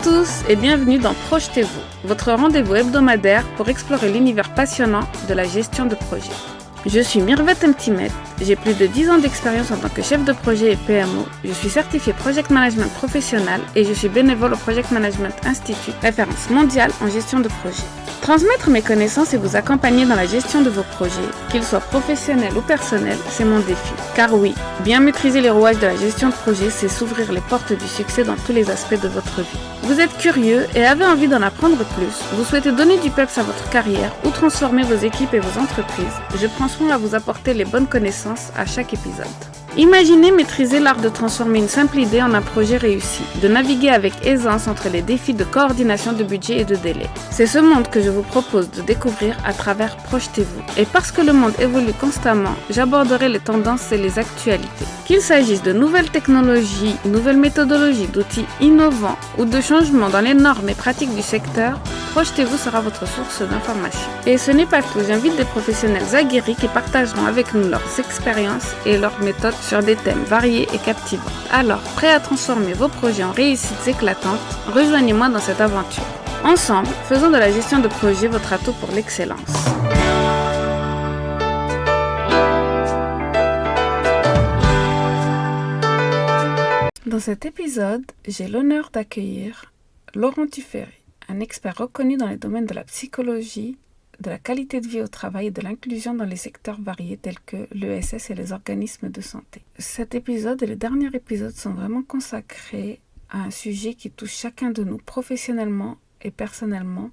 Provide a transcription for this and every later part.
tous et bienvenue dans Projetez-vous, votre rendez-vous hebdomadaire pour explorer l'univers passionnant de la gestion de projet. Je suis Mirvet Mtimet, j'ai plus de 10 ans d'expérience en tant que chef de projet et PMO, je suis certifié Project Management professionnel et je suis bénévole au Project Management Institute, référence mondiale en gestion de projet. Transmettre mes connaissances et vous accompagner dans la gestion de vos projets, qu'ils soient professionnels ou personnels, c'est mon défi. Car oui, bien maîtriser les rouages de la gestion de projet, c'est s'ouvrir les portes du succès dans tous les aspects de votre vie. Vous êtes curieux et avez envie d'en apprendre plus, vous souhaitez donner du peps à votre carrière ou transformer vos équipes et vos entreprises, je prends soin à vous apporter les bonnes connaissances à chaque épisode. Imaginez maîtriser l'art de transformer une simple idée en un projet réussi, de naviguer avec aisance entre les défis de coordination de budget et de délai. C'est ce monde que je vous propose de découvrir à travers Projetez-vous. Et parce que le monde évolue constamment, j'aborderai les tendances et les actualités. Qu'il s'agisse de nouvelles technologies, nouvelles méthodologies, d'outils innovants ou de changements dans les normes et pratiques du secteur, Projetez-vous sera votre source d'information. Et ce n'est pas tout, j'invite des professionnels aguerris qui partageront avec nous leurs expériences et leurs méthodes sur des thèmes variés et captivants. Alors, prêt à transformer vos projets en réussites éclatantes, rejoignez-moi dans cette aventure. Ensemble, faisons de la gestion de projet votre atout pour l'excellence. Dans cet épisode, j'ai l'honneur d'accueillir Laurent Tuffery, un expert reconnu dans les domaines de la psychologie, de la qualité de vie au travail et de l'inclusion dans les secteurs variés tels que l'ESS et les organismes de santé. Cet épisode et le dernier épisode sont vraiment consacrés à un sujet qui touche chacun de nous professionnellement et personnellement,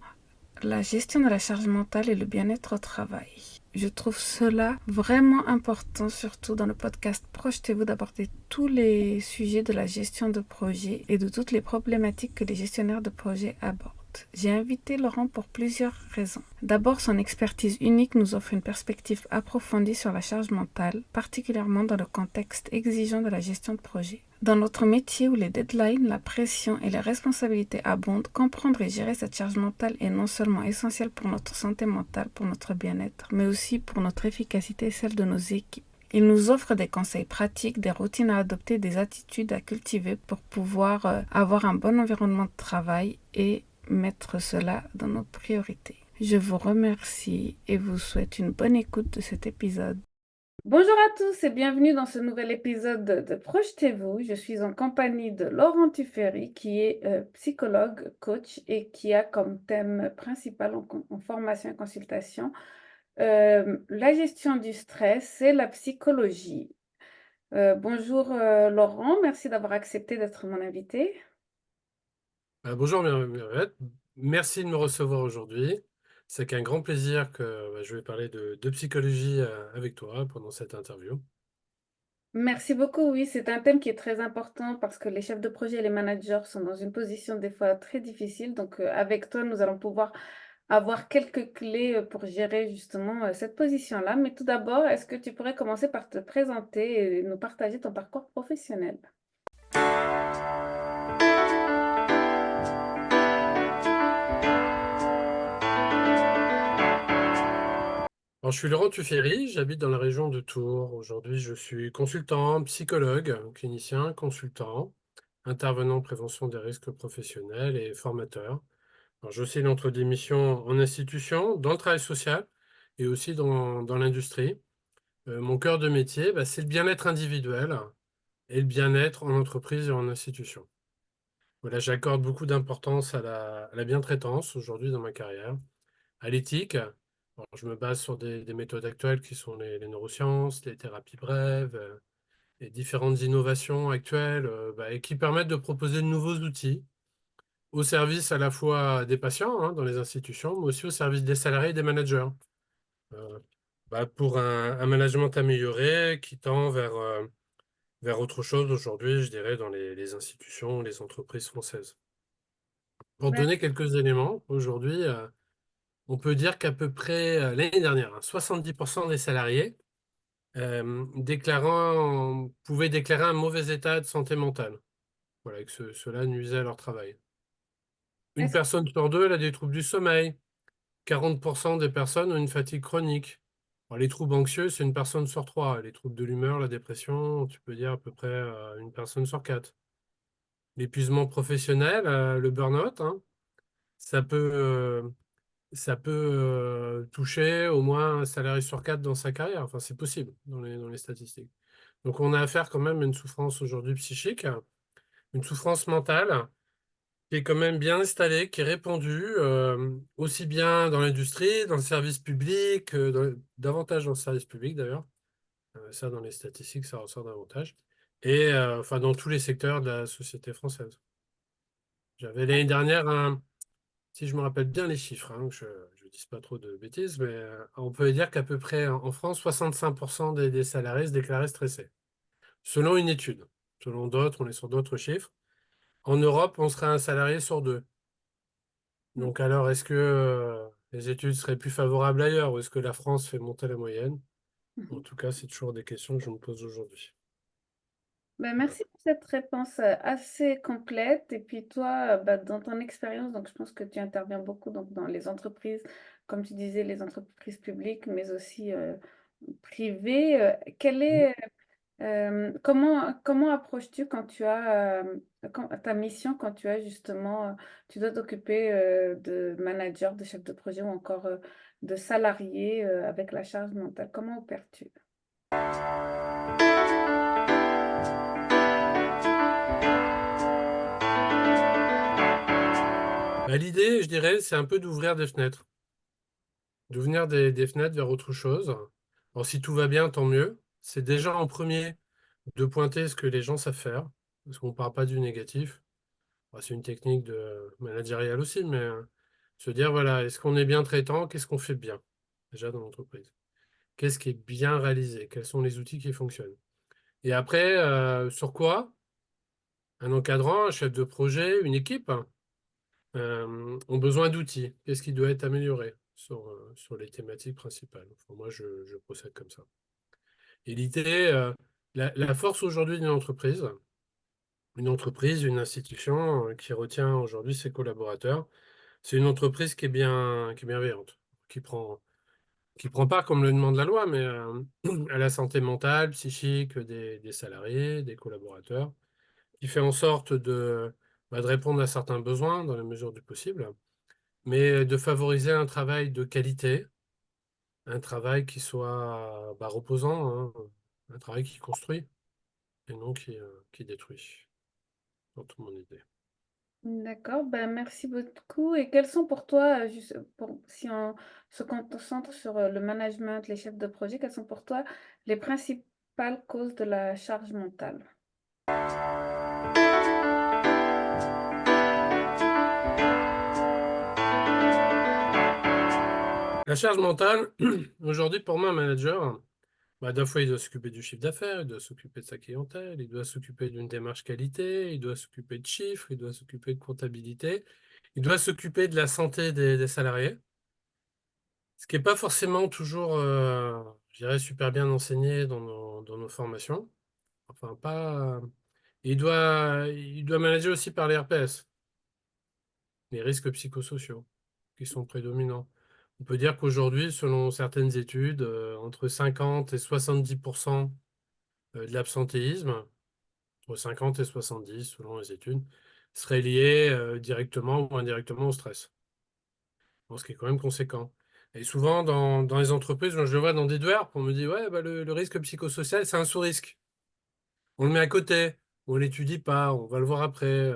la gestion de la charge mentale et le bien-être au travail. Je trouve cela vraiment important, surtout dans le podcast Projetez-vous, d'aborder tous les sujets de la gestion de projet et de toutes les problématiques que les gestionnaires de projet abordent. J'ai invité Laurent pour plusieurs raisons. D'abord, son expertise unique nous offre une perspective approfondie sur la charge mentale, particulièrement dans le contexte exigeant de la gestion de projet. Dans notre métier où les deadlines, la pression et les responsabilités abondent, comprendre et gérer cette charge mentale est non seulement essentiel pour notre santé mentale, pour notre bien-être, mais aussi pour notre efficacité et celle de nos équipes. Il nous offre des conseils pratiques, des routines à adopter, des attitudes à cultiver pour pouvoir avoir un bon environnement de travail et mettre cela dans nos priorités. Je vous remercie et vous souhaite une bonne écoute de cet épisode. Bonjour à tous et bienvenue dans ce nouvel épisode de Projetez-vous. Je suis en compagnie de Laurent Tuffery qui est psychologue, coach et qui a comme thème principal en formation et consultation la gestion du stress et la psychologie. Bonjour Laurent, merci d'avoir accepté d'être mon invité. Bonjour Mirvet, merci de me recevoir aujourd'hui. C'est qu'un grand plaisir que je vais parler de psychologie avec toi pendant cette interview. Merci beaucoup. Oui, c'est un thème qui est très important parce que les chefs de projet et les managers sont dans une position des fois très difficile. Donc, avec toi, nous allons pouvoir avoir quelques clés pour gérer justement cette position-là. Mais tout d'abord, est-ce que tu pourrais commencer par te présenter et nous partager ton parcours professionnel? Alors, je suis Laurent Tuffery, j'habite dans la région de Tours. Aujourd'hui, je suis consultant, psychologue, clinicien, consultant, intervenant en prévention des risques professionnels et formateur. Alors, j'oscille entre des missions en institution, dans le travail social et aussi dans l'industrie. Mon cœur de métier, c'est le bien-être individuel et le bien-être en entreprise et en institution. Voilà, j'accorde beaucoup d'importance à la bientraitance aujourd'hui dans ma carrière, à l'éthique. Alors, je me base sur des méthodes actuelles qui sont les neurosciences, les thérapies brèves, les différentes innovations actuelles et qui permettent de proposer de nouveaux outils au service à la fois des patients dans les institutions, mais aussi au service des salariés et des managers. Euh, pour un management amélioré qui tend vers autre chose aujourd'hui, je dirais, dans les institutions, les entreprises françaises. Pour Ouais. donner quelques éléments, aujourd'hui, on peut dire qu'à peu près l'année dernière, 70% des salariés pouvaient déclarer un mauvais état de santé mentale. Voilà, que cela nuisait à leur travail. Une Est-ce personne sur deux, elle a des troubles du sommeil. 40% des personnes ont une fatigue chronique. Alors, les troubles anxieux, c'est une personne sur trois. Les troubles de l'humeur, la dépression, tu peux dire à peu près une personne sur quatre. l'épuisement professionnel, le burn-out, hein. Ça peut, toucher au moins un salarié sur quatre dans sa carrière. Enfin, c'est possible dans les statistiques. Donc, on a affaire quand même à une souffrance aujourd'hui psychique, une souffrance mentale qui est quand même bien installée, qui est répandue, aussi bien dans l'industrie, dans le service public, davantage dans le service public d'ailleurs. Ça, dans les statistiques, ça ressort davantage. Et enfin, dans tous les secteurs de la société française. J'avais l'année dernière si je me rappelle bien les chiffres, hein, que je ne dise pas trop de bêtises, mais on peut dire qu'à peu près en France, 65% des salariés se déclaraient stressés, selon une étude. Selon d'autres, on est sur d'autres chiffres. En Europe, on serait un salarié sur deux. Mm. Donc alors, est-ce que les études seraient plus favorables ailleurs ou est-ce que la France fait monter la moyenne? En Mhm. tout cas, c'est toujours des questions que je me pose aujourd'hui. Ben, Voilà. merci pour cette réponse assez complète. Et puis toi, dans ton expérience, donc je pense que tu interviens beaucoup donc, dans les entreprises, comme tu disais, les entreprises publiques, mais aussi privées. Quelle est comment approches-tu quand tu as ta mission, quand tu as justement, tu dois t'occuper de manager, de chef de projet ou encore de salarié avec la charge mentale? Comment opères-tu? Bah, l'idée, je dirais, c'est un peu d'ouvrir des fenêtres. D'ouvrir des fenêtres vers autre chose. Alors, si tout va bien, tant mieux. C'est déjà en premier de pointer ce que les gens savent faire, parce qu'on ne parle pas du négatif. Bah, c'est une technique de managériale aussi, mais se dire, voilà, est-ce qu'on est bien traitant? Qu'est-ce qu'on fait bien, déjà dans l'entreprise? Qu'est-ce qui est bien réalisé? Quels sont les outils qui fonctionnent? Et après, sur quoi un encadrant, un chef de projet, une équipe ont besoin d'outils. Qu'est-ce qui doit être amélioré sur les thématiques principales? Enfin, moi, je procède comme ça. Et l'idée, la force aujourd'hui une entreprise, une institution qui retient aujourd'hui ses collaborateurs, c'est une entreprise qui est bienveillante, qui prend part, comme le demande la loi, mais à la santé mentale, psychique des salariés, des collaborateurs, qui fait en sorte de répondre à certains besoins dans la mesure du possible, mais de favoriser un travail de qualité, un travail qui soit reposant, hein, un travail qui construit et non qui détruit. Dans toute mon idée. D'accord, ben merci beaucoup. Et quels sont pour toi, si on se concentre sur le management, les chefs de projet, quelles sont pour toi les principales causes de la charge mentale? La charge mentale, aujourd'hui, pour moi, un manager, d'un fois, il doit s'occuper du chiffre d'affaires, il doit s'occuper de sa clientèle, il doit s'occuper d'une démarche qualité, il doit s'occuper de chiffres, il doit s'occuper de comptabilité, il doit s'occuper de la santé des salariés, ce qui n'est pas forcément toujours, je dirais, super bien enseigné dans nos formations. Enfin, pas. Il doit manager aussi par les RPS, les risques psychosociaux, qui sont prédominants. On peut dire qu'aujourd'hui, selon certaines études, entre 50 et 70% de l'absentéisme, entre 50 et 70 selon les études, serait lié directement ou indirectement au stress. Bon, ce qui est quand même conséquent. Et souvent, dans les entreprises, moi, je le vois dans des DER, on me dit, ouais, le risque psychosocial, c'est un sous-risque. On le met à côté, on l'étudie pas, on va le voir après.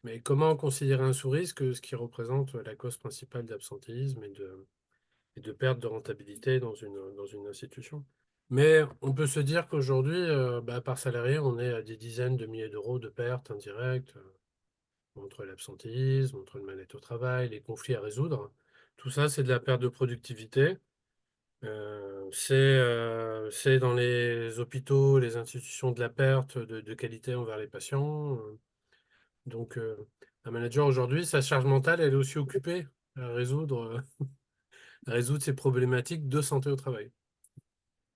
Mais comment considérer un sous-risque, ce qui représente la cause principale d'absentéisme et de perte de rentabilité dans une institution? Mais on peut se dire qu'aujourd'hui, par salarié, on est à des dizaines de milliers d'euros de pertes indirectes entre l'absentéisme, entre le mal-être au travail, les conflits à résoudre. Tout ça, c'est de la perte de productivité. C'est dans les hôpitaux, les institutions de la perte de qualité envers les patients. Donc, un manager aujourd'hui, sa charge mentale, elle est aussi occupée à résoudre ces problématiques de santé au travail.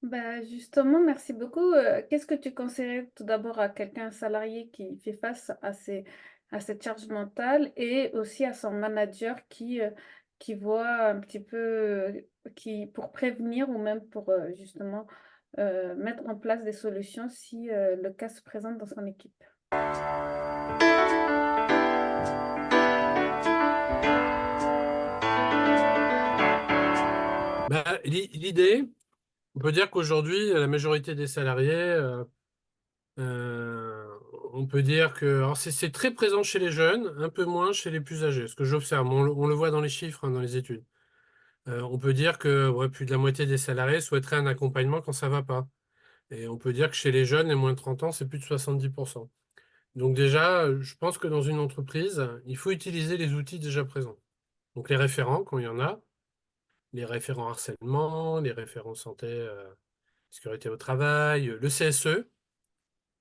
Bah justement, merci beaucoup. Qu'est-ce que tu conseillerais tout d'abord à quelqu'un, un salarié qui fait face à cette charge mentale et aussi à son manager qui voit un petit peu, pour prévenir ou même pour justement mettre en place des solutions si le cas se présente dans son équipe? Bah, l'idée, on peut dire qu'aujourd'hui, la majorité des salariés, euh, on peut dire que alors c'est très présent chez les jeunes, un peu moins chez les plus âgés. Ce que j'observe, on le voit dans les chiffres, hein, dans les études. On peut dire que ouais, plus de la moitié des salariés souhaiteraient un accompagnement quand ça va pas. Et on peut dire que chez les jeunes, les moins de 30 ans, c'est plus de 70%. Donc déjà, je pense que dans une entreprise, il faut utiliser les outils déjà présents. Donc les référents, quand il y en a, les référents harcèlement, les référents santé, sécurité au travail, le CSE,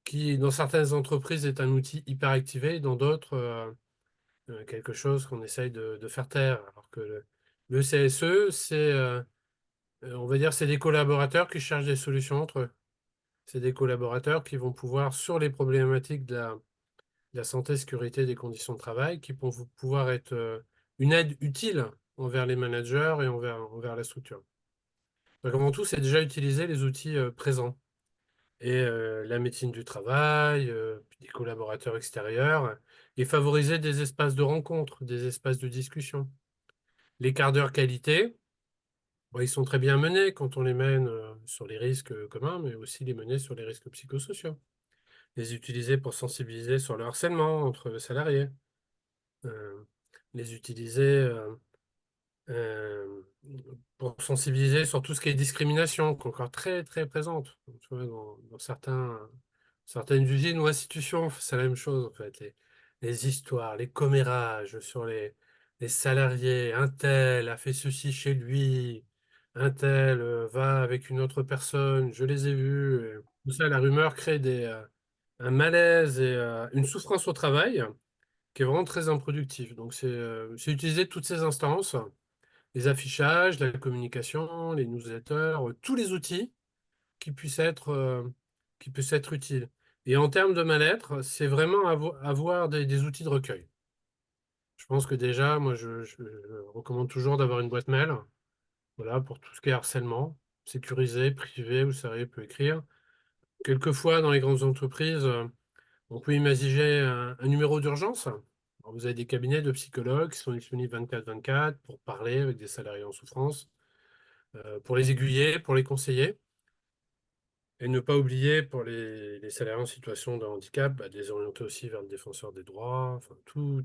qui dans certaines entreprises est un outil hyper activé, dans d'autres, quelque chose qu'on essaye de faire taire. Alors que le CSE, on va dire, c'est des collaborateurs qui cherchent des solutions entre eux. C'est des collaborateurs qui vont pouvoir, sur les problématiques de la santé, sécurité, des conditions de travail, qui vont pouvoir être une aide utile envers les managers et envers la structure. Donc avant tout, c'est déjà utiliser les outils présents et la médecine du travail, puis des collaborateurs extérieurs, et favoriser des espaces de rencontre, des espaces de discussion. Les quarts d'heure qualité, bon, ils sont très bien menés quand on les mène sur les risques communs, mais aussi les mener sur les risques psychosociaux. Les utiliser pour sensibiliser sur le harcèlement entre les salariés. Euh, les utiliser euh, pour sensibiliser sur tout ce qui est discrimination, qui est encore très très présente. Tu vois, dans certaines usines ou institutions, c'est la même chose en fait. Les histoires, les commérages sur les salariés. Un tel a fait ceci chez lui, un tel va avec une autre personne, je les ai vus. Et tout ça, la rumeur crée un malaise et une souffrance au travail qui est vraiment très improductif. Donc c'est utiliser toutes ces instances, les affichages, la communication, les newsletters, tous les outils qui puissent qui puissent être utiles. Et en termes de mal-être, c'est vraiment avoir des outils de recueil. Je pense que déjà, moi, je recommande toujours d'avoir une boîte mail, voilà, pour tout ce qui est harcèlement, sécurisé, privé, où le salarié peut écrire. Quelquefois, dans les grandes entreprises, on peut imaginer un numéro d'urgence. Alors, vous avez des cabinets de psychologues qui sont disponibles 24/24 pour parler avec des salariés en souffrance, pour les aiguiller, pour les conseiller. Et ne pas oublier pour les salariés en situation de handicap, bah, de les orienter aussi vers le défenseur des droits, enfin, tout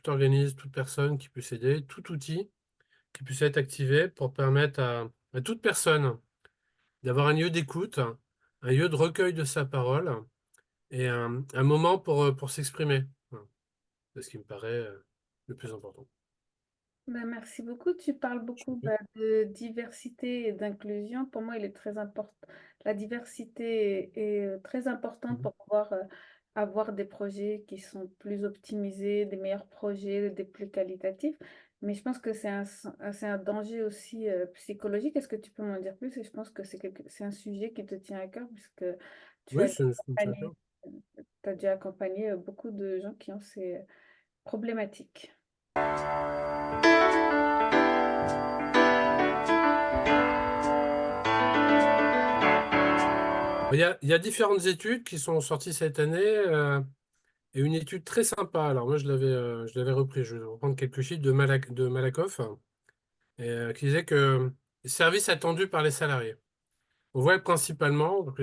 organisme, toute personne qui puisse aider, tout outil qui puisse être activé pour permettre à toute personne d'avoir un lieu d'écoute, un lieu de recueil de sa parole et un moment pour s'exprimer. Voilà. C'est ce qui me paraît le plus important. Ben, merci beaucoup. Tu parles beaucoup de diversité et d'inclusion. Pour moi, il est très important. La diversité est très importante Mhm. pour pouvoir avoir des projets qui sont plus optimisés, des meilleurs projets, des plus qualitatifs. Mais je pense que c'est un danger aussi psychologique. Est-ce que tu peux m'en dire plus? Et je pense que c'est un sujet qui te tient à cœur puisque tu Oui, as c'est comme ça. t'as dû accompagner beaucoup de gens qui ont ces problématiques. Il y a différentes études qui sont sorties cette année. Et une étude très sympa. Alors moi, je l'avais repris. Je vais reprendre quelques chiffres de Malakoff, qui disait que les services attendus par les salariés. On voit principalement donc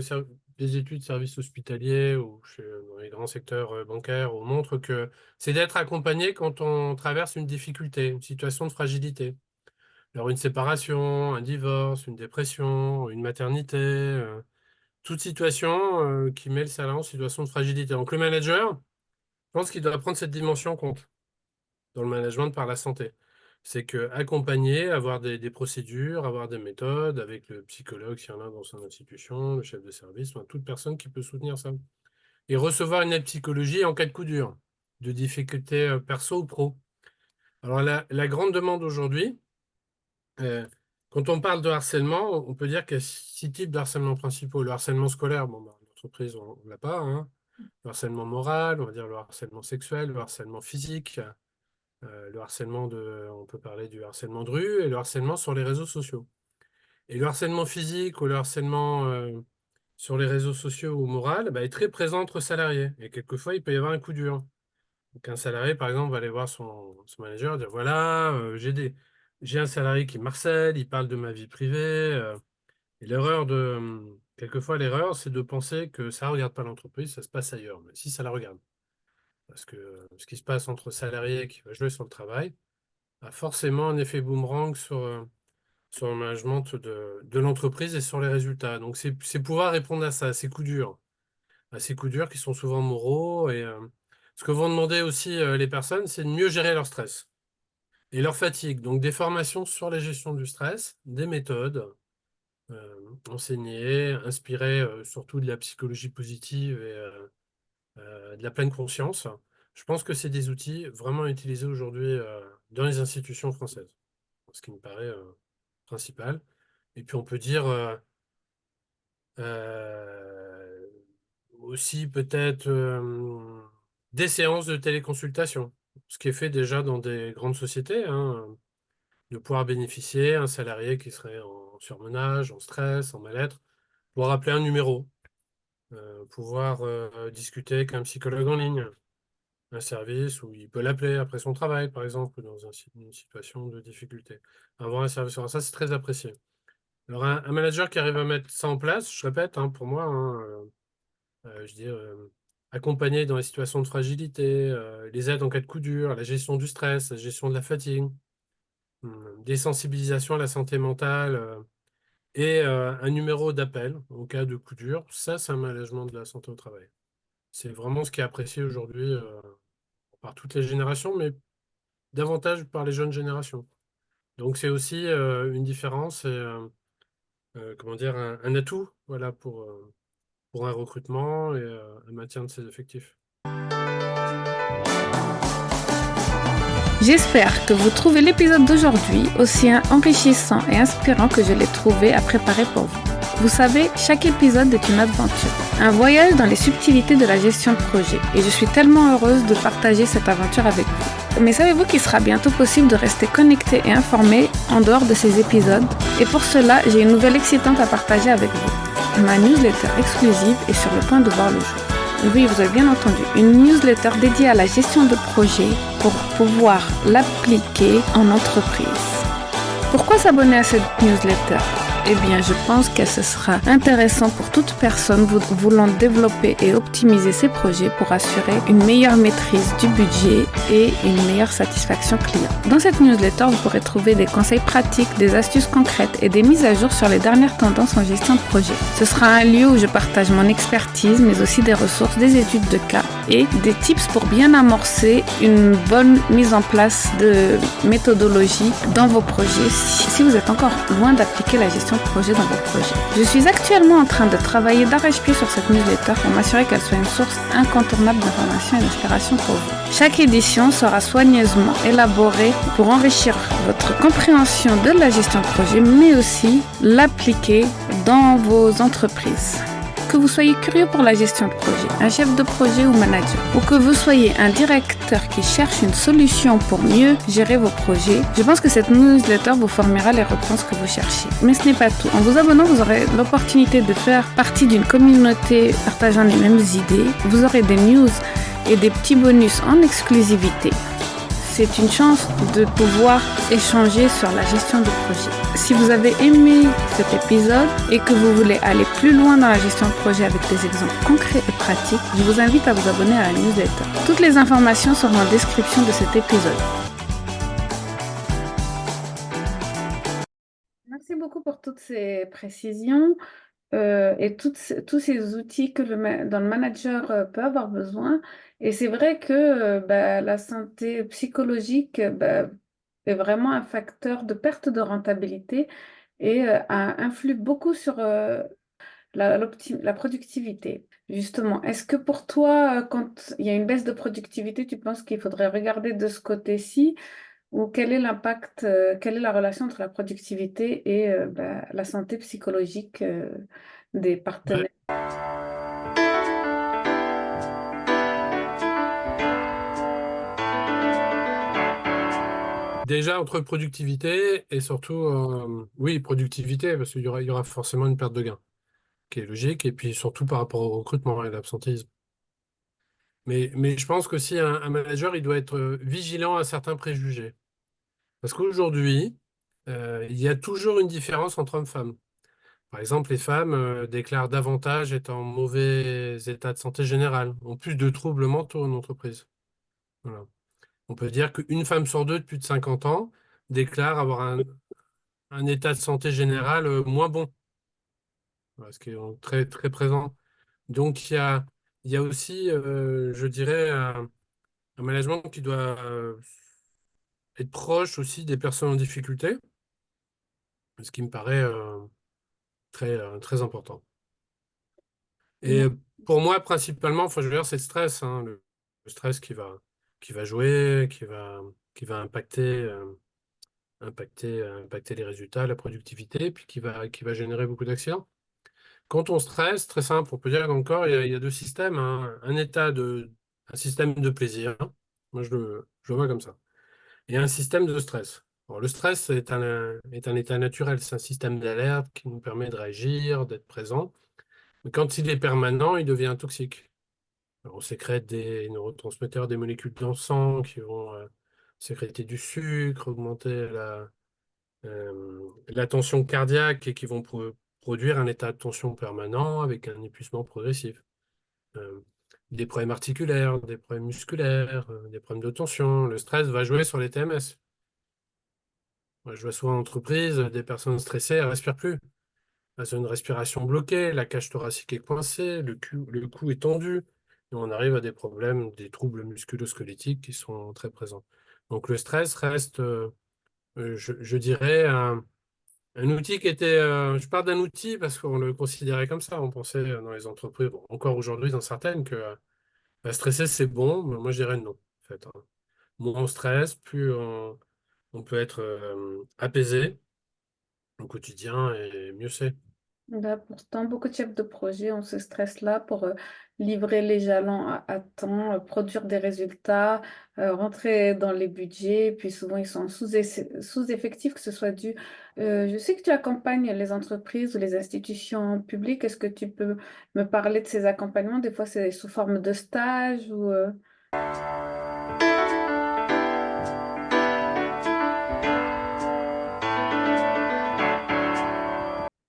des études de services hospitaliers ou dans les grands secteurs bancaires, on montre que c'est d'être accompagné quand on traverse une difficulté, une situation de fragilité. Alors une séparation, un divorce, une dépression, une maternité, toute situation qui met le salarié en situation de fragilité. Donc le manager, je pense qu'il doit prendre cette dimension en compte dans le management par la santé. C'est que accompagner, avoir des procédures, avoir des méthodes avec le psychologue s'il y en a dans son institution, le chef de service, enfin, toute personne qui peut soutenir ça. Et recevoir une aide psychologie en cas de coup dur, de difficultés perso ou pro. Alors la grande demande aujourd'hui, euh, quand on parle de harcèlement, on peut dire qu'il y a 6 types de harcèlement principaux. Le harcèlement scolaire, bon, bah, l'entreprise, on ne l'a pas, hein. Le harcèlement moral, on va dire le harcèlement sexuel, le harcèlement physique, le harcèlement on peut parler du harcèlement de rue et le harcèlement sur les réseaux sociaux. Et le harcèlement physique ou le harcèlement sur les réseaux sociaux ou moral bah, est très présent entre salariés. Et quelquefois, il peut y avoir un coup dur. Donc un salarié, par exemple, va aller voir son manager et dire, voilà, j'ai un salarié qui me harcèle, il parle de ma vie privée. Et quelquefois, l'erreur, c'est de penser que ça ne regarde pas l'entreprise, ça se passe ailleurs. Mais si, ça la regarde. Parce que ce qui se passe entre salariés qui va jouer sur le travail a forcément un effet boomerang sur le management de l'entreprise et sur les résultats. Donc, c'est pouvoir répondre à ça, à ces coups durs. À ces coups durs qui sont souvent moraux. Ce que vont demander aussi les personnes, c'est de mieux gérer leur stress et leur fatigue. Donc, des formations sur la gestion du stress, des méthodes enseignées, inspirées surtout de la psychologie positive et de la pleine conscience. Je pense que c'est des outils vraiment utilisés aujourd'hui dans les institutions françaises, ce qui me paraît principal. Et puis on peut dire euh, aussi peut-être des séances de téléconsultation, ce qui est fait déjà dans des grandes sociétés, hein, de pouvoir bénéficier, un salarié qui serait en surmenage, en stress, en mal-être, pouvoir appeler un numéro, pouvoir discuter avec un psychologue en ligne, un service où il peut l'appeler après son travail, par exemple, dans une situation de difficulté. Avoir un service sur ça, c'est très apprécié. Alors, un manager qui arrive à mettre ça en place, je répète, hein, pour moi, hein, je dis, accompagner dans les situations de fragilité, les aides en cas de coup dur, la gestion du stress, la gestion de la fatigue, des sensibilisations à la santé mentale, et un numéro d'appel en cas de coup dur, ça, c'est un management de la santé au travail. C'est vraiment ce qui est apprécié aujourd'hui par toutes les générations, mais davantage par les jeunes générations. Donc c'est aussi une différence et comment dire, un atout voilà, pour un recrutement et un maintien de ses effectifs. J'espère que vous trouvez l'épisode d'aujourd'hui aussi enrichissant et inspirant que je l'ai trouvé à préparer pour vous. Vous savez, chaque épisode est une aventure, un voyage dans les subtilités de la gestion de projet, et je suis tellement heureuse de partager cette aventure avec vous. Mais savez-vous qu'il sera bientôt possible de rester connecté et informé en dehors de ces épisodes? Et pour cela, j'ai une nouvelle excitante à partager avec vous. Ma newsletter exclusive est sur le point de voir le jour. Oui, vous avez bien entendu, une newsletter dédiée à la gestion de projet pour pouvoir l'appliquer en entreprise. Pourquoi s'abonner à cette newsletter? Eh bien, je pense que ce sera intéressant pour toute personne voulant développer et optimiser ses projets pour assurer une meilleure maîtrise du budget et une meilleure satisfaction client. Dans cette newsletter, vous pourrez trouver des conseils pratiques, des astuces concrètes et des mises à jour sur les dernières tendances en gestion de projet. Ce sera un lieu où je partage mon expertise, mais aussi des ressources, des études de cas et des tips pour bien amorcer une bonne mise en place de méthodologie dans vos projets si vous êtes encore loin d'appliquer la gestion de projet dans vos projets. Je suis actuellement en train de travailler d'arrache-pied sur cette newsletter pour m'assurer qu'elle soit une source incontournable d'informations et d'inspiration pour vous. Chaque édition sera soigneusement élaborée pour enrichir votre compréhension de la gestion de projet, mais aussi l'appliquer dans vos entreprises. Que vous soyez curieux pour la gestion de projet, un chef de projet ou manager, ou que vous soyez un directeur qui cherche une solution pour mieux gérer vos projets, je pense que cette newsletter vous fournira les réponses que vous cherchez. Mais ce n'est pas tout. En vous abonnant, vous aurez l'opportunité de faire partie d'une communauté partageant les mêmes idées. Vous aurez des news et des petits bonus en exclusivité. C'est une chance de pouvoir échanger sur la gestion de projet. Si vous avez aimé cet épisode et que vous voulez aller plus loin dans la gestion de projet avec des exemples concrets et pratiques, je vous invite à vous abonner à la newsletter. Toutes les informations seront en description de cet épisode. Merci beaucoup pour toutes ces précisions et tous ces outils que dont le manager peut avoir besoin. Et c'est vrai que la santé psychologique est vraiment un facteur de perte de rentabilité et influe beaucoup sur la productivité. Justement, est-ce que pour toi, quand il y a une baisse de productivité, tu penses qu'il faudrait regarder de ce côté-ci ou quel est l'impact, quelle est la relation entre la productivité et la santé psychologique des Ouais. partenaires? Déjà, entre productivité et surtout, oui, productivité, parce qu'il y aura forcément une perte de gain, qui est logique, et puis surtout par rapport au recrutement et l'absentéisme. Mais je pense qu'aussi un manager, il doit être vigilant à certains préjugés. Parce qu'aujourd'hui, il y a toujours une différence entre hommes et femmes. Par exemple, les femmes déclarent davantage être en mauvais état de santé général, ont plus de troubles mentaux en entreprise. Voilà. On peut dire qu'une femme sur deux de plus de 50 ans déclare avoir un état de santé général moins bon, voilà, ce qui est très, très présent. Donc, il y a aussi, je dirais, un management qui doit être proche aussi des personnes en difficulté, ce qui me paraît très, très important. Et pour moi, principalement, enfin, je veux dire, c'est le stress, hein, le stress qui va jouer, qui va impacter les résultats, la productivité, puis qui va générer beaucoup d'accidents. Quand on stresse, très simple, on peut dire dans le corps, il y a deux systèmes, hein. Un système de plaisir, moi je le vois comme ça, et un système de stress. Alors, le stress est un état naturel, c'est un système d'alerte qui nous permet de réagir, d'être présent. Mais quand il est permanent, il devient toxique. Alors, on sécrète des neurotransmetteurs, des molécules dans le sang qui vont sécréter du sucre, augmenter la tension cardiaque et qui vont produire un état de tension permanent avec un épuisement progressif. Euh, des problèmes articulaires, des problèmes musculaires, des problèmes de tension. Le stress va jouer sur les TMS. Moi, je vois souvent en entreprise des personnes stressées, elles ne respirent plus. Elles ont une respiration bloquée, la cage thoracique est coincée, le cou est tendu. Et on arrive à des problèmes, des troubles musculo-squelettiques qui sont très présents. Donc le stress reste, je dirais, un outil qui était, je parle d'un outil parce qu'on le considérait comme ça. On pensait dans les entreprises, bon, encore aujourd'hui dans certaines, que stresser c'est bon, mais moi je dirais non. En fait, hein. Moins on stresse, on peut être apaisé au quotidien et mieux c'est. Là, pourtant, beaucoup de chefs de projet ont ce stress-là pour livrer les jalons à temps, produire des résultats, rentrer dans les budgets. Puis souvent, ils sont sous-effectifs, que ce soit dû. Je sais que tu accompagnes les entreprises ou les institutions publiques. Est-ce que tu peux me parler de ces accompagnements? Des fois, c'est sous forme de stage ou...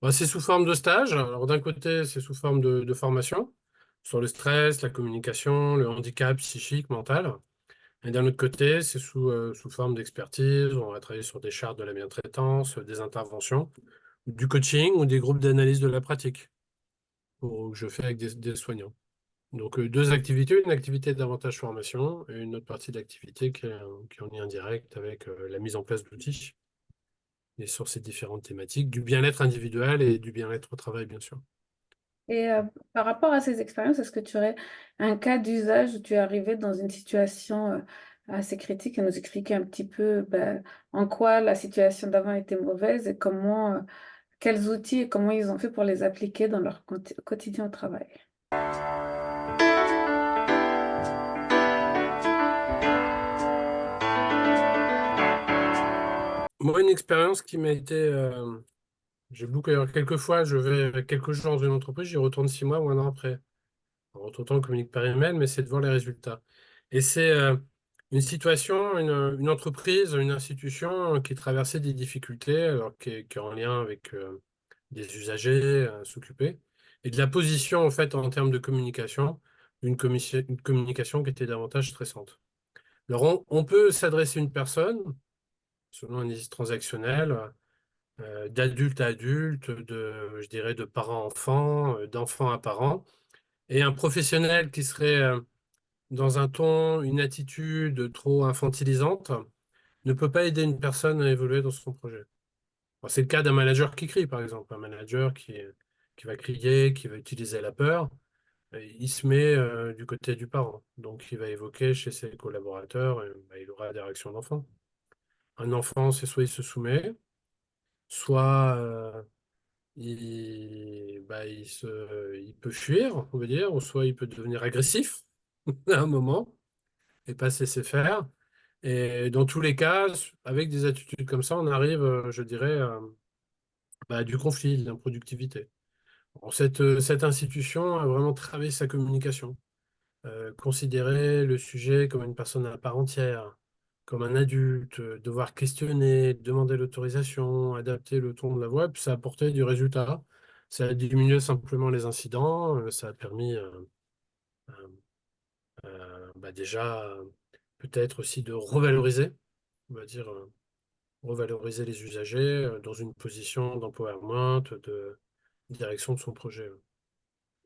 Bah, c'est sous forme de stage. Alors d'un côté, c'est sous forme de formation sur le stress, la communication, le handicap psychique, mental. Et d'un autre côté, c'est sous forme d'expertise. On va travailler sur des chartes de la bientraitance, des interventions, du coaching ou des groupes d'analyse de la pratique que je fais avec des soignants. Donc deux activités, une activité davantage formation et une autre partie d'activité qui est en lien direct avec la mise en place d'outils et sur ces différentes thématiques, du bien-être individuel et du bien-être au travail, bien sûr. Et par rapport à ces expériences, est-ce que tu aurais un cas d'usage où tu es arrivé dans une situation assez critique et nous expliquer un petit peu ben, en quoi la situation d'avant était mauvaise et comment, quels outils et comment ils ont fait pour les appliquer dans leur quotidien au travail? Moi, une expérience qui m'a été, j'ai beaucoup, alors, quelquefois, je vais quelques jours dans une entreprise, j'y retourne 6 mois ou un an après. En entre-temps, on communique par email, mais c'est de voir les résultats. Et c'est une situation, une entreprise, une institution qui traversait des difficultés, alors qui est en lien avec des usagers à s'occuper, et de la position, en fait, en termes de communication, une communication qui était davantage stressante. Alors, on peut s'adresser à une personne, selon un indice transactionnel, d'adulte à adulte, je dirais, de parent à enfant, d'enfant à parent, et un professionnel qui serait dans un ton, une attitude trop infantilisante, ne peut pas aider une personne à évoluer dans son projet. Bon, c'est le cas d'un manager qui crie, par exemple, un manager qui va crier, qui va utiliser la peur, et il se met du côté du parent. Donc, il va évoquer chez ses collaborateurs, bah, il aura des réactions d'enfant. Un enfant, c'est soit il se soumet, soit il peut fuir, on veut dire, ou soit il peut devenir agressif à un moment et pas se laisser faire. Et dans tous les cas, avec des attitudes comme ça, on arrive, je dirais, à du conflit, de l'improductivité. Bon, cette institution a vraiment travaillé sa communication, considérer le sujet comme une personne à part entière, comme un adulte, devoir questionner, demander l'autorisation, adapter le ton de la voix, puis ça a apporté du résultat. Ça a diminué simplement les incidents, ça a permis euh, déjà peut-être aussi de revaloriser, on va dire, revaloriser les usagers dans une position d'empowerment, de direction de son projet.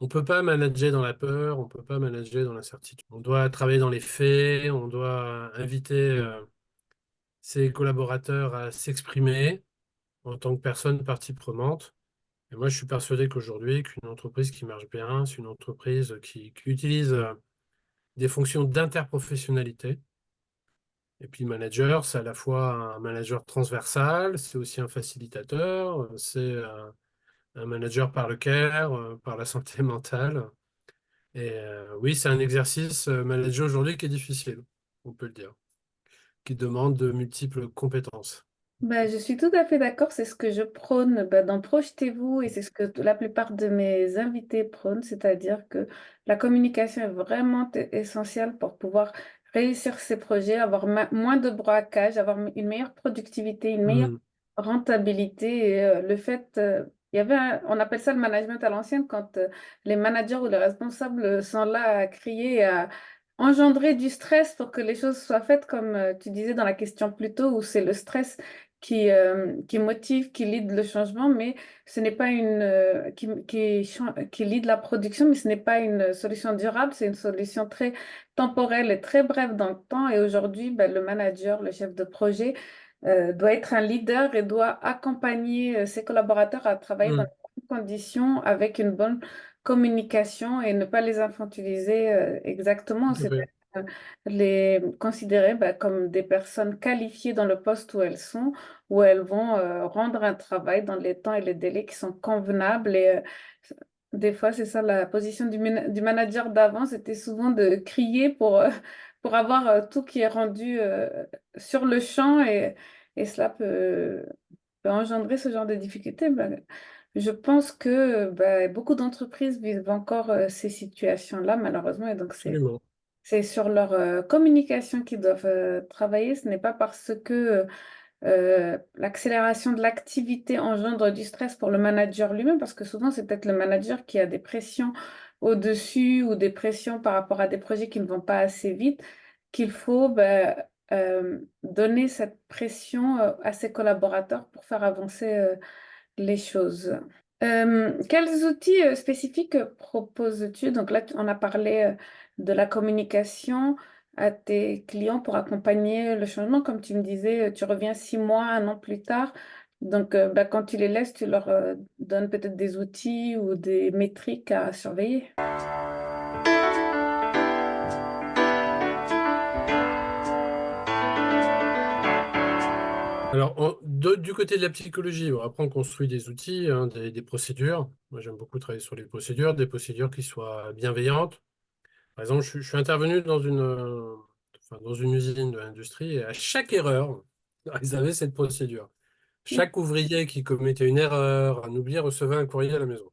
On ne peut pas manager dans la peur, on ne peut pas manager dans l'incertitude. On doit travailler dans les faits, on doit inviter ses collaborateurs à s'exprimer en tant que personne partie prenante. Et moi, je suis persuadé qu'aujourd'hui, qu'une entreprise qui marche bien, c'est une entreprise qui utilise des fonctions d'interprofessionnalité. Et puis, manager, c'est à la fois un manager transversal, c'est aussi un facilitateur, c'est un manager par le care, par la santé mentale. Et oui, c'est un exercice manager aujourd'hui qui est difficile, on peut le dire, qui demande de multiples compétences. Ben, je suis tout à fait d'accord, c'est ce que je prône dans Projetez-vous et c'est ce que la plupart de mes invités prônent, c'est-à-dire que la communication est vraiment essentielle pour pouvoir réussir ses projets, avoir moins de braquage, avoir une meilleure productivité, une meilleure Hmm. rentabilité. Et, le fait, il y avait on appelle ça le management à l'ancienne, quand les managers ou les responsables sont là à crier, et à engendrer du stress pour que les choses soient faites, comme tu disais dans la question plus tôt, où c'est le stress qui motive, qui lead le changement, mais ce n'est pas une qui lead la production, mais ce n'est pas une solution durable, c'est une solution très temporelle et très brève dans le temps. Et aujourd'hui, ben, le manager, le chef de projet, doit être un leader et doit accompagner ses collaborateurs à travailler dans Hmm. de bonnes conditions avec une bonne communication et ne pas les infantiliser exactement. Tout à C'est fait. les considérer comme des personnes qualifiées dans le poste où elles sont, où elles vont rendre un travail dans les temps et les délais qui sont convenables. Et des fois, c'est ça la position du manager d'avant, c'était souvent de crier pour avoir tout qui est rendu sur le champ et cela peut engendrer ce genre de difficultés. Ben, je pense que beaucoup d'entreprises vivent encore ces situations-là, malheureusement, et donc Absolument. c'est sur leur communication qu'ils doivent travailler. Ce n'est pas parce que l'accélération de l'activité engendre du stress pour le manager lui-même, parce que souvent c'est peut-être le manager qui a des pressions au-dessus ou des pressions par rapport à des projets qui ne vont pas assez vite, qu'il faut donner cette pression à ses collaborateurs pour faire avancer les choses. Quels outils spécifiques proposes-tu? Donc là, on a parlé de la communication à tes clients pour accompagner le changement. Comme tu me disais, tu reviens 6 mois, un an plus tard. Donc, quand tu les laisses, tu leur donnes peut-être des outils ou des métriques à surveiller. Alors, du côté de la psychologie, bon, après on construit des outils, hein, des procédures. Moi, j'aime beaucoup travailler sur les procédures, des procédures qui soient bienveillantes. Par exemple, je suis intervenu enfin, dans une usine de l'industrie et à chaque erreur, ils avaient cette procédure. Chaque ouvrier qui commettait une erreur, un oubli, recevait un courrier à la maison.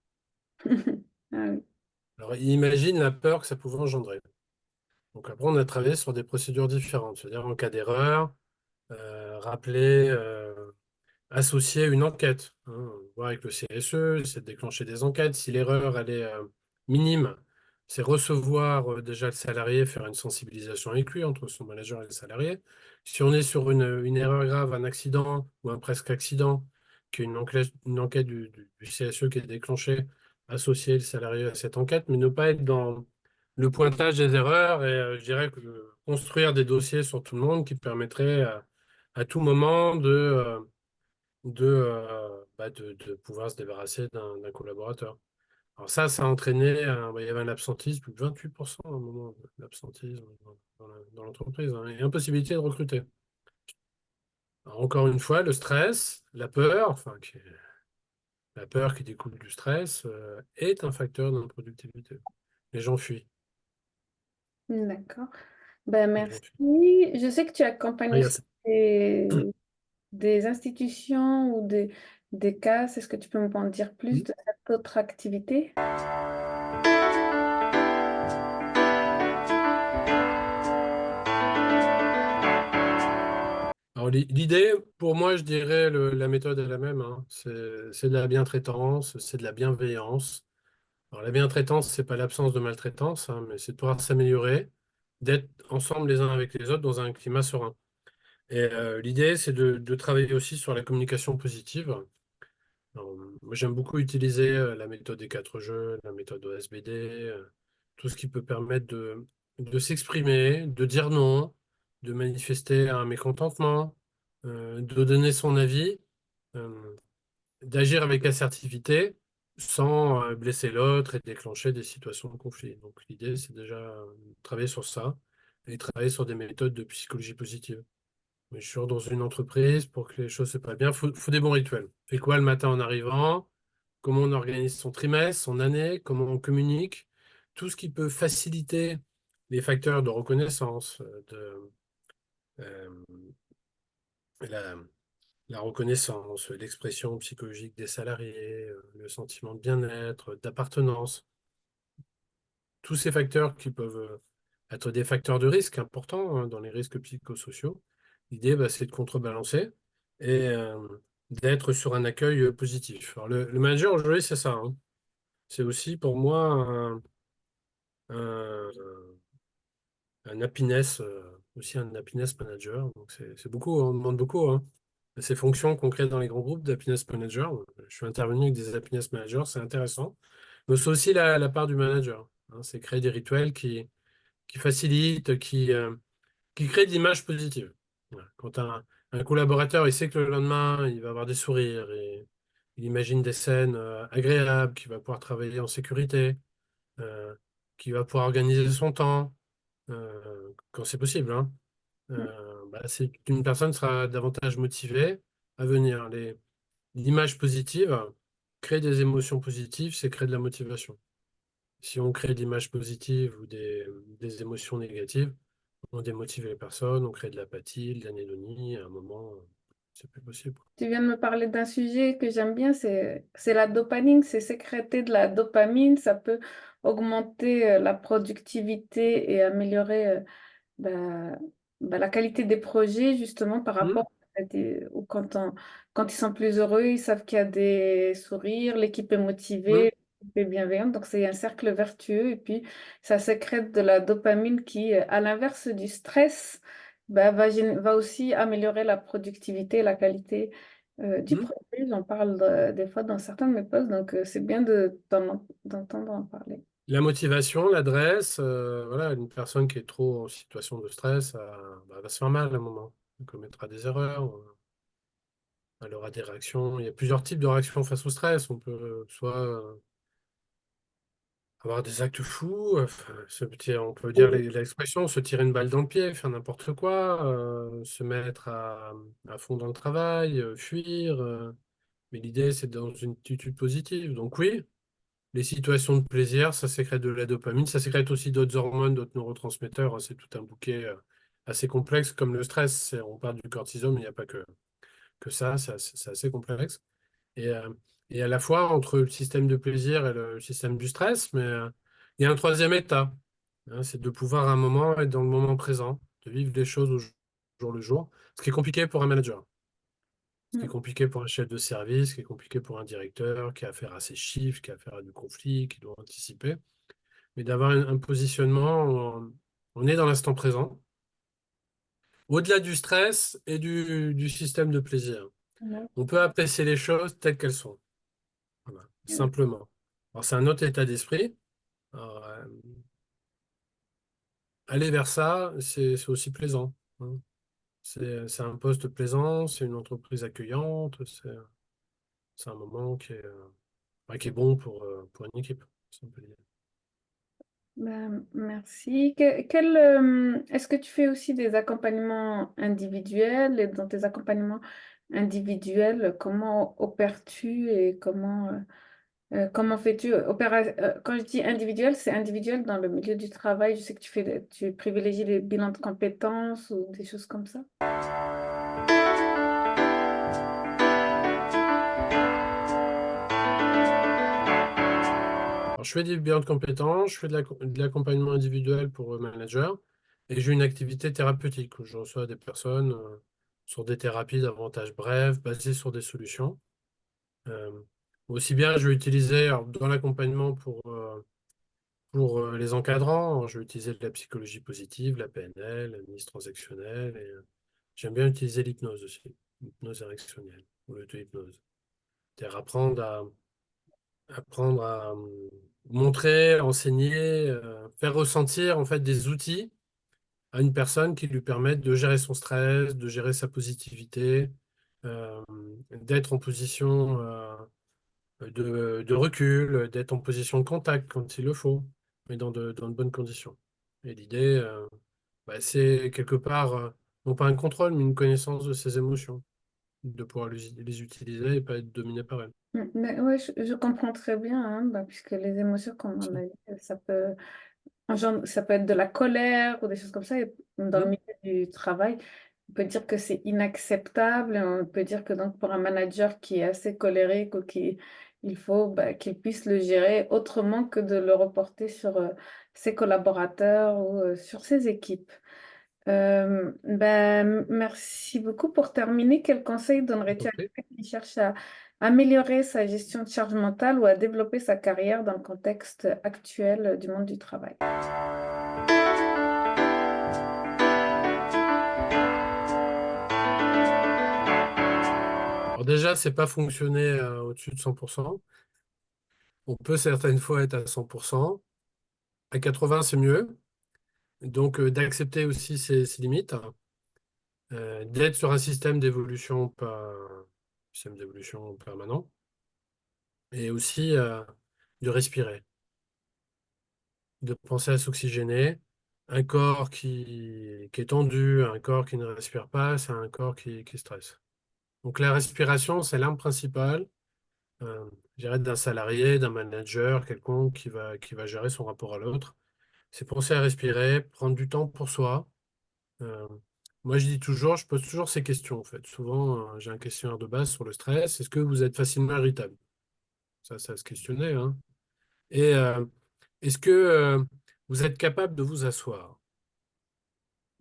Ah oui. Alors, imagine la peur que ça pouvait engendrer. Donc après, on a travaillé sur des procédures différentes, c'est-à-dire en cas d'erreur, rappeler, associer une enquête, hein, voir avec le CSE, c'est de déclencher des enquêtes. Si l'erreur elle est minime, c'est recevoir déjà le salarié, faire une sensibilisation avec lui entre son manager et le salarié. Si on est sur une erreur grave, un accident ou un presque accident, qu'il y a une enquête du CSE qui est déclenchée, associer le salarié à cette enquête, mais ne pas être dans le pointage des erreurs et je dirais que construire des dossiers sur tout le monde qui permettraient à tout moment de pouvoir se débarrasser d'un collaborateur. Alors ça a entraîné, il y avait un absentisme, plus de 28% à un moment d'absentisme dans l'entreprise, hein, et impossibilité de recruter. Alors, encore une fois, le stress, la peur, la peur qui découle du stress, est un facteur d'improductivité. Les gens fuient. D'accord. Ben, Les gens merci. fuient. Je sais que tu Ah, accompagnes il y a aussi ça. des institutions ou des cas. Est-ce que tu peux m'en dire plus de cette autre activité? Alors, l'idée, pour moi, je dirais la méthode est la même, hein. C'est de la bientraitance, c'est de la bienveillance. Alors, la bientraitance, c'est pas l'absence de maltraitance, hein, mais c'est de pouvoir s'améliorer, d'être ensemble les uns avec les autres dans un climat serein. Et l'idée, c'est de travailler aussi sur la communication positive. Alors, moi, j'aime beaucoup utiliser la méthode des quatre jeux, la méthode OSBD, tout ce qui peut permettre de s'exprimer, de dire non, de manifester un mécontentement, de donner son avis, euh, d'agir avec assertivité sans blesser l'autre et déclencher des situations de conflit. Donc l'idée, c'est déjà de travailler sur ça et travailler sur des méthodes de psychologie positive. Mais je suis dans une entreprise pour que les choses se passent bien. Faut des bons rituels. Fait quoi le matin en arrivant? Comment on organise son trimestre, son année? Comment on communique? Tout ce qui peut faciliter les facteurs de reconnaissance, euh, la, la reconnaissance, l'expression psychologique des salariés, le sentiment de bien-être, d'appartenance. Tous ces facteurs qui peuvent être des facteurs de risque importants hein, dans les risques psychosociaux. L'idée, bah, c'est de contrebalancer et d'être sur un accueil positif. Alors, le manager, aujourd'hui, c'est ça, hein. C'est aussi pour moi un, un happiness, aussi un happiness manager. Donc, c'est beaucoup, on demande beaucoup, hein. Ces fonctions qu'on crée dans les grands groupes d'happiness manager. Je suis intervenu avec des happiness managers, c'est intéressant. Mais c'est aussi la part du manager, hein. C'est créer des rituels qui facilite, qui crée de l'image positive. Voilà. Quand un collaborateur, il sait que le lendemain, il va avoir des sourires et il imagine des scènes agréables, qu'il va pouvoir travailler en sécurité, euh, qu'il va pouvoir organiser son temps, quand c'est possible, hein. Bah, c'est qu'une personne sera davantage motivée à venir. L'image positive, créer des émotions positives, c'est créer de la motivation. Si on crée de l'image positive ou des émotions négatives, on démotive les personnes, on crée de l'apathie, de l'anédonie, à un moment, c'est plus possible. Tu viens de me parler d'un sujet que j'aime bien, c'est la dopamine, c'est sécréter de la dopamine, ça peut augmenter la productivité et améliorer bah, la qualité des projets, justement, par Hmm. rapport ou quand ils sont plus heureux, ils savent qu'il y a des sourires, l'équipe est Hmm. motivée, l'équipe est bienveillante, donc c'est un cercle vertueux, et puis ça sécrète de la dopamine qui, à l'inverse du stress, va aussi améliorer la productivité et la qualité du Hmm. projet. J'en parle des fois dans certains de mes posts, donc c'est bien d'entendre en parler. La motivation, l'adresse, voilà, une personne qui est trop en situation de stress, bah, va se faire mal à un moment. Elle commettra des erreurs, elle aura des réactions. Il y a plusieurs types de réactions face au stress. On peut soit avoir des actes fous, on peut dire l'expression, se tirer une balle dans le pied, faire n'importe quoi, se mettre à fond dans le travail, fuir. Mais l'idée, c'est dans une attitude positive. Donc oui, les situations de plaisir, ça sécrète de la dopamine, ça sécrète aussi d'autres hormones, d'autres neurotransmetteurs, hein. C'est tout un bouquet assez complexe, comme le stress. On parle du cortisol, mais il n'y a pas que ça, c'est assez complexe. Et, et à la fois entre le système de plaisir et le système du stress, mais il y a un troisième état, hein, c'est de pouvoir à un moment être dans le moment présent, de vivre les choses au jour le jour, ce qui est compliqué pour un manager, ce qui est compliqué pour un chef de service, ce qui est compliqué pour un directeur qui a affaire à ses chiffres, qui a affaire à du conflit, qui doit anticiper, mais d'avoir un positionnement où on est dans l'instant présent, au-delà du stress et du système de plaisir. On peut apprécier les choses telles qu'elles sont. Voilà, simplement. Alors, c'est un autre état d'esprit. Alors, aller vers ça, c'est aussi plaisant, hein. C'est un poste plaisant, c'est une entreprise accueillante, c'est un moment qui est bon pour une équipe, si on peut dire. Merci. Est-ce que tu fais aussi des accompagnements individuels? Et dans tes accompagnements individuels, comment opères-tu et comment fais-tu? Quand je dis individuel, c'est individuel dans le milieu du travail. Je sais que tu privilégies les bilans de compétences ou des choses comme ça. Alors, je fais des bilans de compétences, je fais de l'accompagnement individuel pour managers, et j'ai une activité thérapeutique où je reçois des personnes sur des thérapies davantage brèves, basées sur des solutions. Euh, Aussi bien, je vais utiliser alors, dans l'accompagnement pour les encadrants, je vais utiliser de la psychologie positive, la PNL, l'analyse transactionnelle, et j'aime bien utiliser l'hypnose aussi, l'hypnose érectionnelle ou l'auto-hypnose. C'est-à-dire apprendre à montrer, enseigner, faire ressentir en fait des outils à une personne qui lui permettent de gérer son stress, de gérer sa positivité, euh, d'être en position de recul, d'être en position de contact quand il le faut, mais dans de bonnes conditions. Et l'idée, c'est quelque part, non pas un contrôle, mais une connaissance de ses émotions, de pouvoir les utiliser et pas être dominé par elles. Mais ouais, je comprends très bien, hein, puisque les émotions, comme on a dit, ça peut être de la colère ou des choses comme ça. Et dans le Hmm. milieu du travail, on peut dire que c'est inacceptable. Et on peut dire que donc pour un manager qui est assez colérique ou il faut qu'il puisse le gérer autrement que de le reporter sur ses collaborateurs ou sur ses équipes. Merci beaucoup. Pour terminer, quel conseil Je donnerais-tu t'en à prie. quelqu'un qui cherche à améliorer sa gestion de charge mentale ou à développer sa carrière dans le contexte actuel du monde du travail? Alors déjà, c'est pas fonctionner au-dessus de 100%. On peut certaines fois être à 100%. À 80, c'est mieux. Donc, d'accepter aussi ses limites, d'être sur un système d'évolution, pas un système d'évolution permanent, et aussi de respirer, de penser à s'oxygéner. Un corps qui est tendu, un corps qui ne respire pas, c'est un corps qui stresse. Donc, la respiration, c'est l'arme principale, euh, je dirais, d'un salarié, d'un manager, quelconque qui va gérer son rapport à l'autre. C'est penser à respirer, prendre du temps pour soi. Euh, Moi, je dis toujours, je pose toujours ces questions, en fait. Souvent, j'ai un questionnaire de base sur le stress. Est-ce que vous êtes facilement irritable? Ça se questionner, hein. Et est-ce que vous êtes capable de vous asseoir?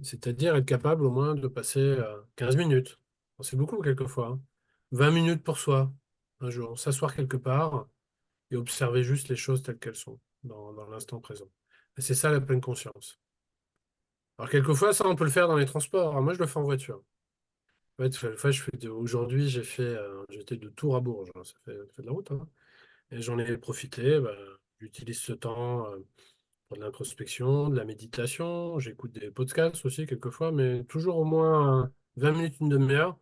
C'est-à-dire être capable au moins de passer 15 minutes. Bon, c'est beaucoup quelquefois, hein. 20 minutes pour soi, un jour. S'asseoir quelque part et observer juste les choses telles qu'elles sont, dans l'instant présent. Et c'est ça la pleine conscience. Alors, quelquefois, ça, on peut le faire dans les transports. Alors, moi, je le fais en voiture. Ouais, des fois, aujourd'hui, j'étais de Tours à Bourges, hein. Ça fait de la route, hein. Et j'en ai profité. J'utilise ce temps pour de l'introspection, de la méditation. J'écoute des podcasts aussi, quelquefois, mais toujours au moins 20 minutes, une demi-heure.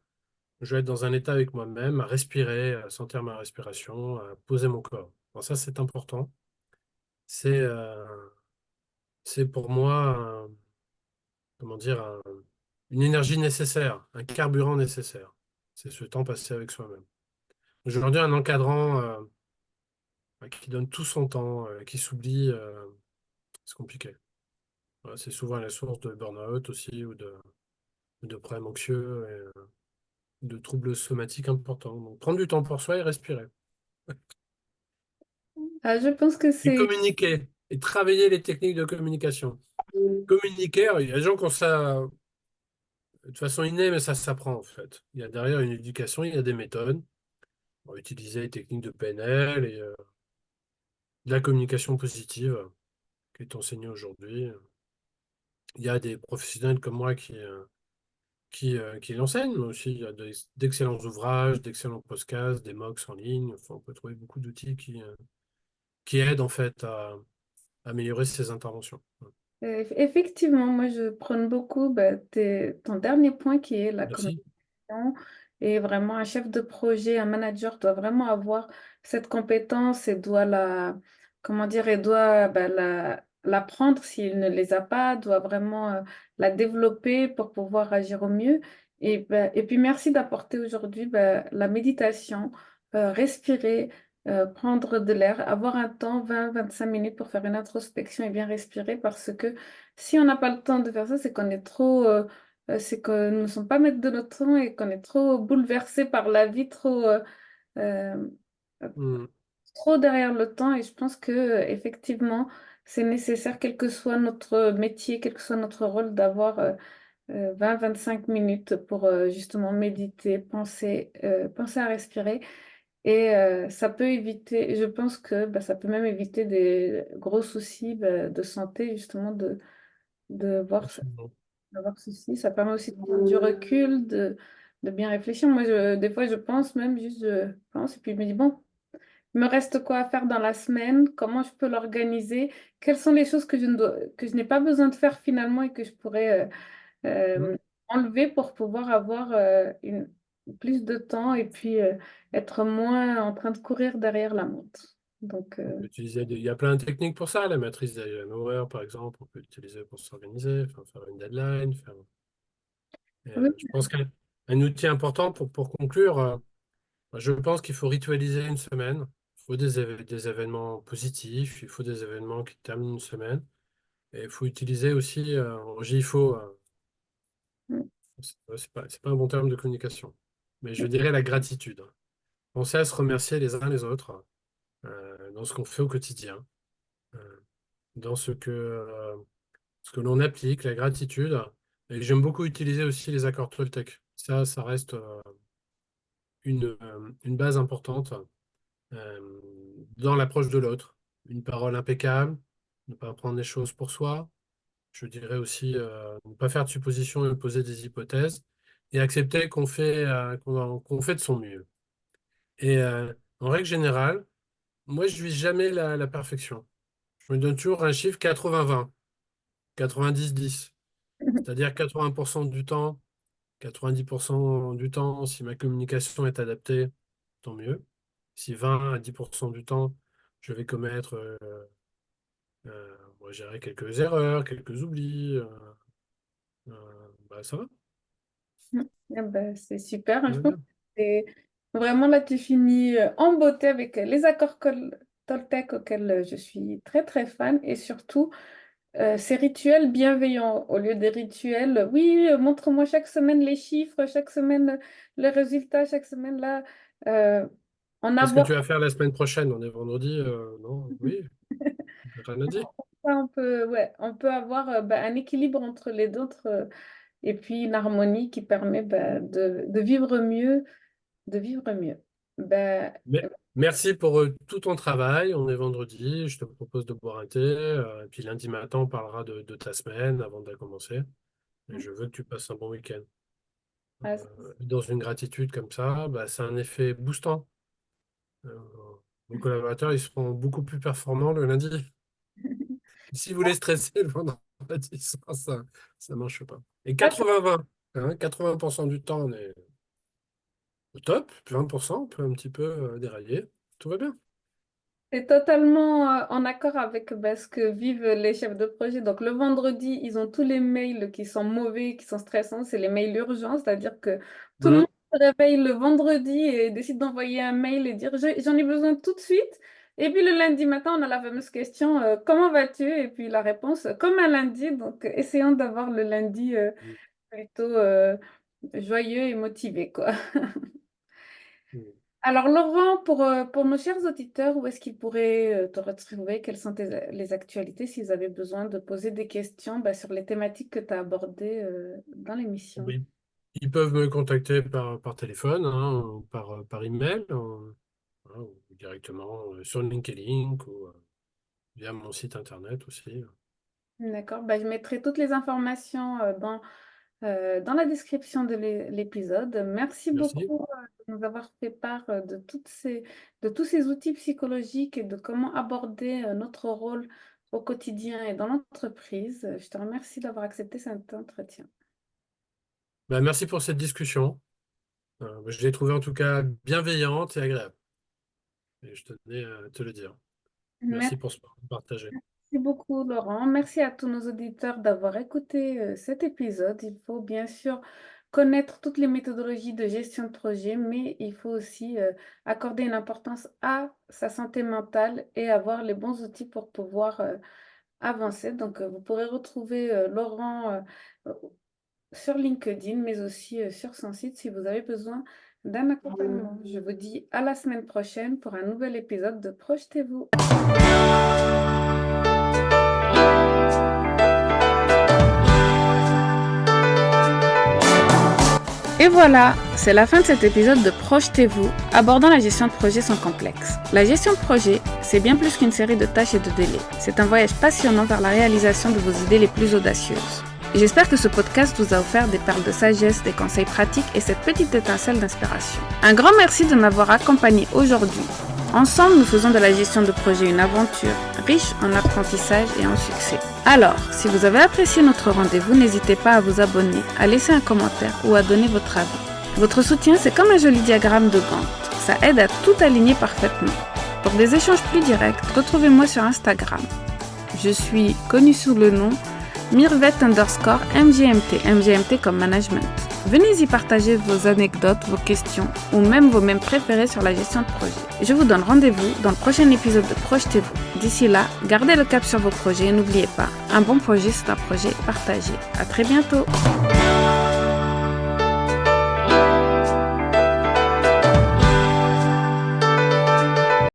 Je vais être dans un état avec moi-même, à respirer, à sentir ma respiration, à poser mon corps. Bon, ça, c'est important. C'est c'est pour moi, comment dire, une énergie nécessaire, un carburant nécessaire. C'est ce temps passé avec soi-même. Aujourd'hui, un encadrant qui donne tout son temps, qui s'oublie, c'est compliqué. Voilà, c'est souvent la source de burn-out aussi ou de problèmes anxieux et de troubles somatiques importants. Donc, prendre du temps pour soi et respirer. Ah, je pense que Et c'est communiquer. Et travailler les techniques de communication. Communiquer, alors, il y a des gens qui ont ça de façon innée, mais ça s'apprend en fait. Il y a derrière une éducation, il y a des méthodes. On va utiliser les techniques de PNL et de la communication positive qui est enseignée aujourd'hui. Il y a des professionnels comme moi qui l'enseignent, mais aussi il y a d'excellents ouvrages, d'excellents podcasts, des MOOCs en ligne. Enfin, on peut trouver beaucoup d'outils qui aident en fait à améliorer ces interventions. effectivement, moi je prône beaucoup ton dernier point qui est la Merci. communication. Et vraiment, un chef de projet, un manager doit vraiment avoir cette compétence et doit comment dire, et doit l'apprendre s'il ne les a pas, doit vraiment la développer pour pouvoir agir au mieux. Et puis merci d'apporter aujourd'hui la méditation, respirer, prendre de l'air, avoir un temps, 20-25 minutes pour faire une introspection et bien respirer parce que si on n'a pas le temps de faire ça, c'est qu'on est trop, c'est que nous ne sommes pas maîtres de notre temps et qu'on est trop bouleversé par la vie, euh, Hmm. trop derrière le temps. Et je pense que effectivement, c'est nécessaire, quel que soit notre métier, quel que soit notre rôle, d'avoir 20-25 minutes pour justement méditer, penser à respirer. Et ça peut éviter, je pense que bah, ça peut même éviter des gros soucis bah, de santé, justement, de voir, Absolument. d'avoir ceci. Ça permet aussi de prendre du recul, de bien réfléchir. Moi, des fois, je pense même juste, je pense, et puis je me dis, bon, il me reste quoi à faire dans la semaine? Comment je peux l'organiser? Quelles sont les choses que je n'ai pas besoin de faire finalement et que je pourrais Mm. euh, enlever pour pouvoir avoir plus de temps et puis être moins en train de courir derrière la montre. Donc, On peut utiliser il y a plein de techniques pour ça, la matrice d'Eisenhower, par exemple, on peut l'utiliser pour s'organiser, enfin, faire une deadline. oui. Je pense qu'un outil important pour conclure, je pense qu'il faut ritualiser une semaine. Il faut des événements positifs, il faut des événements qui terminent une semaine. Et il faut utiliser aussi, en GIFO, c'est pas un bon terme de communication, mais je dirais la gratitude. Penser à se remercier les uns les autres dans ce qu'on fait au quotidien, euh, dans ce que l'on applique, la gratitude. Et j'aime beaucoup utiliser aussi les accords Toltec. Ça reste une base importante euh, dans l'approche de l'autre. Une parole impeccable, ne pas prendre les choses pour soi. Je dirais aussi ne pas faire de suppositions et poser des hypothèses et accepter qu'on fait de son mieux. Et en règle générale, moi, je vis jamais la perfection. Je me donne toujours un chiffre 80-20, 90-10. C'est-à-dire 80% du temps, 90% du temps, si ma communication est adaptée, tant mieux. Si 20 à 10% du temps, je vais commettre, moi, je dirais quelques erreurs, quelques oublis, bah, ça va. Eh ben, c'est super. Ça Je va pense que bien. c'est vraiment là, tu finis en beauté avec les accords Toltec auxquels je suis très très fan et surtout ces rituels bienveillants au lieu des rituels. Oui, montre-moi chaque semaine les chiffres, chaque semaine les résultats, chaque semaine là. euh, en Qu'est-ce que avoir tu vas faire la semaine prochaine? On est vendredi, non? Oui, rien à dire. ça, ouais, on peut avoir bah, un équilibre entre les deux et puis une harmonie qui permet bah, de vivre mieux, de vivre mieux. Ben, Merci pour tout ton travail. On est vendredi. Je te propose de boire un thé. Et puis lundi matin, on parlera de ta semaine avant de la commencer. Et je veux que tu passes un bon week-end. ah, Dans une gratitude comme ça, bah, c'est un effet boostant. Euh, Vos collaborateurs, ils seront beaucoup plus performants le lundi. Si vous les stressez le vendredi soir, ça marche pas. Et ah, 80-20, hein, 80% du temps, on est au top. Puis 20%, on peut un petit peu dérailler. Tout va bien. c'est totalement en accord avec bah, ce que vivent les chefs de projet. Donc le vendredi, ils ont tous les mails qui sont mauvais, qui sont stressants. C'est les mails urgents, c'est-à-dire que tout le monde Hum, se réveille le vendredi et décide d'envoyer un mail et dire j'en ai besoin tout de suite. Et puis le lundi matin, on a la fameuse question comment vas-tu? Et puis la réponse comme un lundi. Donc essayons d'avoir le lundi plutôt joyeux et motivé, quoi. hum. Alors, Laurent, pour nos chers auditeurs, où est-ce qu'ils pourraient te retrouver? Quelles sont les actualités s'ils avaient besoin de poser des questions bah, sur les thématiques que tu as abordées dans l'émission? Oui. Ils peuvent me contacter par téléphone, hein, ou par email, hein, ou directement sur LinkedIn ou via mon site internet aussi. D'accord. Bah, je mettrai toutes les informations dans la description de l'épisode. Merci Merci. beaucoup de nous avoir fait part de tous ces outils psychologiques et de comment aborder notre rôle au quotidien et dans l'entreprise. Je te remercie d'avoir accepté cet entretien. Bah, merci pour cette discussion. Je l'ai trouvée en tout cas bienveillante et agréable. Et je tenais à te le dire. Merci Merci pour ce partage. beaucoup, Laurent. Merci à tous nos auditeurs d'avoir écouté cet épisode. Il faut bien sûr connaître toutes les méthodologies de gestion de projet, mais il faut aussi accorder une importance à sa santé mentale et avoir les bons outils pour pouvoir avancer. Donc, vous pourrez retrouver Laurent sur LinkedIn, mais aussi sur son site si vous avez besoin d'un accompagnement. Je vous dis à la semaine prochaine pour un nouvel épisode de Projetez-vous. voilà, c'est la fin de cet épisode de Projetez-vous, abordant la gestion de projet sans complexe. La gestion de projet, c'est bien plus qu'une série de tâches et de délais. C'est un voyage passionnant vers la réalisation de vos idées les plus audacieuses. J'espère que ce podcast vous a offert des perles de sagesse, des conseils pratiques et cette petite étincelle d'inspiration. Un grand merci de m'avoir accompagné aujourd'hui. Ensemble, nous faisons de la gestion de projet une aventure riche en apprentissage et en succès. Alors, si vous avez apprécié notre rendez-vous, n'hésitez pas à vous abonner, à laisser un commentaire ou à donner votre avis. Votre soutien, c'est comme un joli diagramme de Gantt. Ça aide à tout aligner parfaitement. Pour des échanges plus directs, retrouvez-moi sur Instagram. Je suis connue sous le nom Mirvet_MGMT, MGMT comme management. Venez y partager vos anecdotes, vos questions ou même vos mèmes préférés sur la gestion de projet. Je vous donne rendez-vous dans le prochain épisode de Projetez-vous. D'ici là, gardez le cap sur vos projets et n'oubliez pas, un bon projet c'est un projet partagé. À très bientôt.